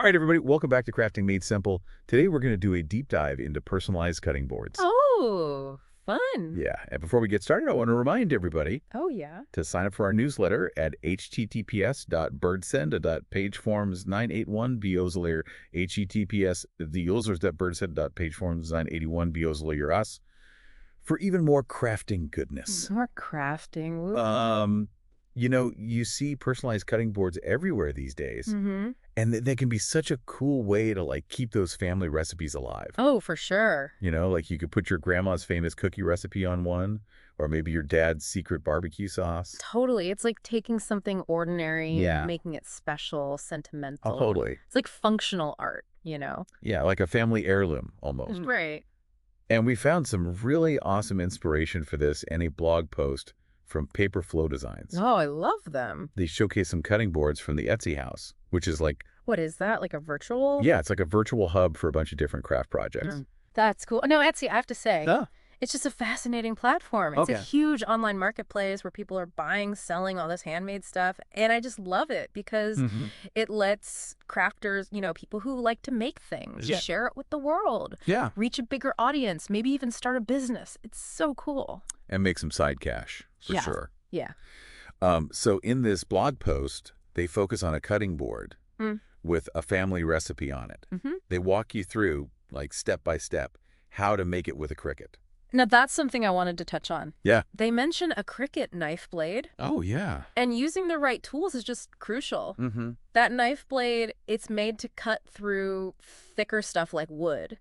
All right, everybody, welcome back to Crafting Made Simple. Today, we're going to do a deep dive into personalized cutting boards. Oh, fun. Yeah, and before we get started, I want to remind everybody Oh, yeah. to sign up for our newsletter at https://birdsend.pageforms981 https://birdsend.pageforms981 for even more crafting goodness. More crafting. Whoop. You see personalized cutting boards everywhere these days. Mm-hmm. And they can be such a cool way to like keep those family recipes alive. Oh, for sure. Like you could put your grandma's famous cookie recipe on one, or maybe your dad's secret barbecue sauce. Totally. It's like taking something ordinary Yeah. and making it special, sentimental. Oh, totally. It's like functional art, Yeah, like a family heirloom almost. Right. And we found some really awesome inspiration for this in a blog post from Paper Flow Designs. Oh, I love them. They showcase some cutting boards from the Etsy house, which is like, What is that? Like a virtual? yeah, it's like a virtual hub for a bunch of different craft projects. That's cool. No, Etsy, I have to say. Ah. It's just a fascinating platform. It's Okay. a huge online marketplace where people are buying, selling all this handmade stuff. And I just love it because it lets crafters, people who like to make things, Yeah. share it with the world, Yeah. reach a bigger audience, maybe even start a business. It's so cool. And make some side cash, for Yeah. sure. Yeah. So in this blog post, they focus on a cutting board with a family recipe on it. They walk you through, like step by step, how to make it with a Cricut. Now, that's something I wanted to touch on. Yeah. They mention a Cricut knife blade, Oh, yeah. and using the right tools is just crucial. Mm-hmm. That knife blade, it's made to cut through thicker stuff like wood,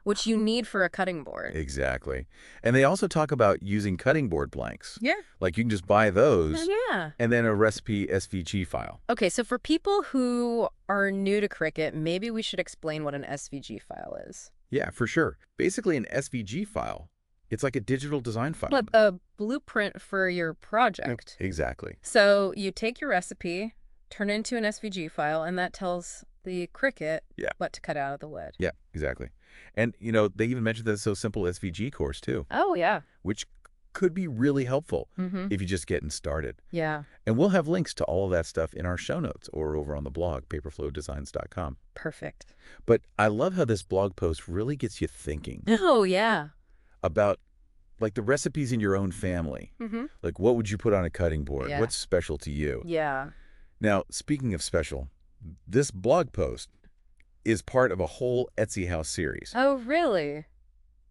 which you need for a cutting board. Exactly. And they also talk about using cutting board blanks. Yeah. Like you can just buy those Yeah. and then a recipe SVG file. Okay, so for people who are new to Cricut, maybe we should explain what an SVG file is. Yeah, for sure. Basically, an SVG file, it's like a digital design file. But a blueprint for your project. Exactly. So you take your recipe, turn it into an SVG file, and that tells the Cricut what to cut out of the wood. Yeah, exactly. And, they even mentioned the So Simple SVG course, too. Oh, yeah. Which could be really helpful if you're just getting started. Yeah. And we'll have links to all of that stuff in our show notes or over on the blog, paperflowdesigns.com. Perfect. But I love how this blog post really gets you thinking Oh, yeah. about, like, the recipes in your own family. Like, what would you put on a cutting board? Yeah. What's special to you? Yeah. Now, speaking of special, this blog post is part of a whole Etsy house series Oh, really?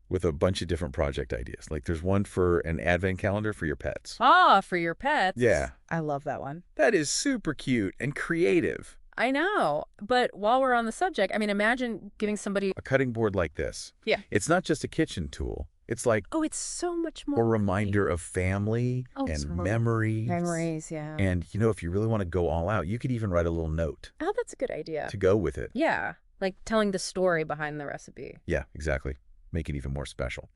with a bunch of different project ideas. Like, there's one for an advent calendar for your pets. Ah, for your pets. Yeah. I love that one. That is super cute and creative. I know. But while we're on the subject, I mean, imagine giving somebody... A cutting board like this. Yeah. It's not just a kitchen tool. It's like Oh, it's so much a more. reminder of family Oh, and so- memories. Memories, yeah. And, if you really want to go all out, you could even write a little note Oh, that's a good idea. to go with it. Yeah. Like telling the story behind the recipe. Yeah, exactly. Make it even more special.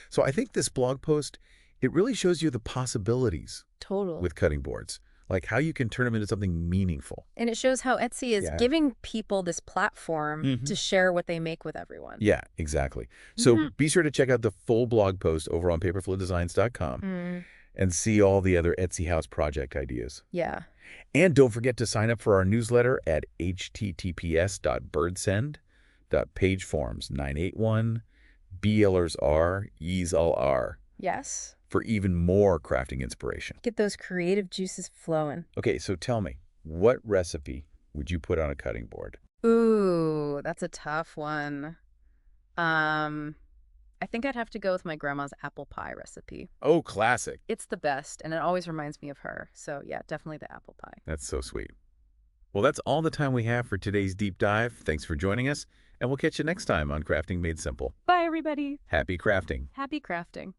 So I think this blog post, it really shows you the possibilities Totally. with cutting boards, like how you can turn them into something meaningful. And it shows how Etsy is Yeah. giving people this platform to share what they make with everyone. Yeah, exactly. So be sure to check out the full blog post over on paperflowdesigns.com and see all the other Etsy house project ideas. Yeah. And don't forget to sign up for our newsletter at https://birdsend.pageforms981 BLers R, E's all R Yes. for even more crafting inspiration. Get those creative juices flowing. Okay, so tell me, what recipe would you put on a cutting board? Ooh, that's a tough one. I think I'd have to go with my grandma's apple pie recipe. Oh, classic. It's the best, and it always reminds me of her. So yeah, definitely the apple pie. That's so sweet. Well, that's all the time we have for today's deep dive. Thanks for joining us, and we'll catch you next time on Crafting Made Simple. Bye, everybody. Happy crafting. Happy crafting.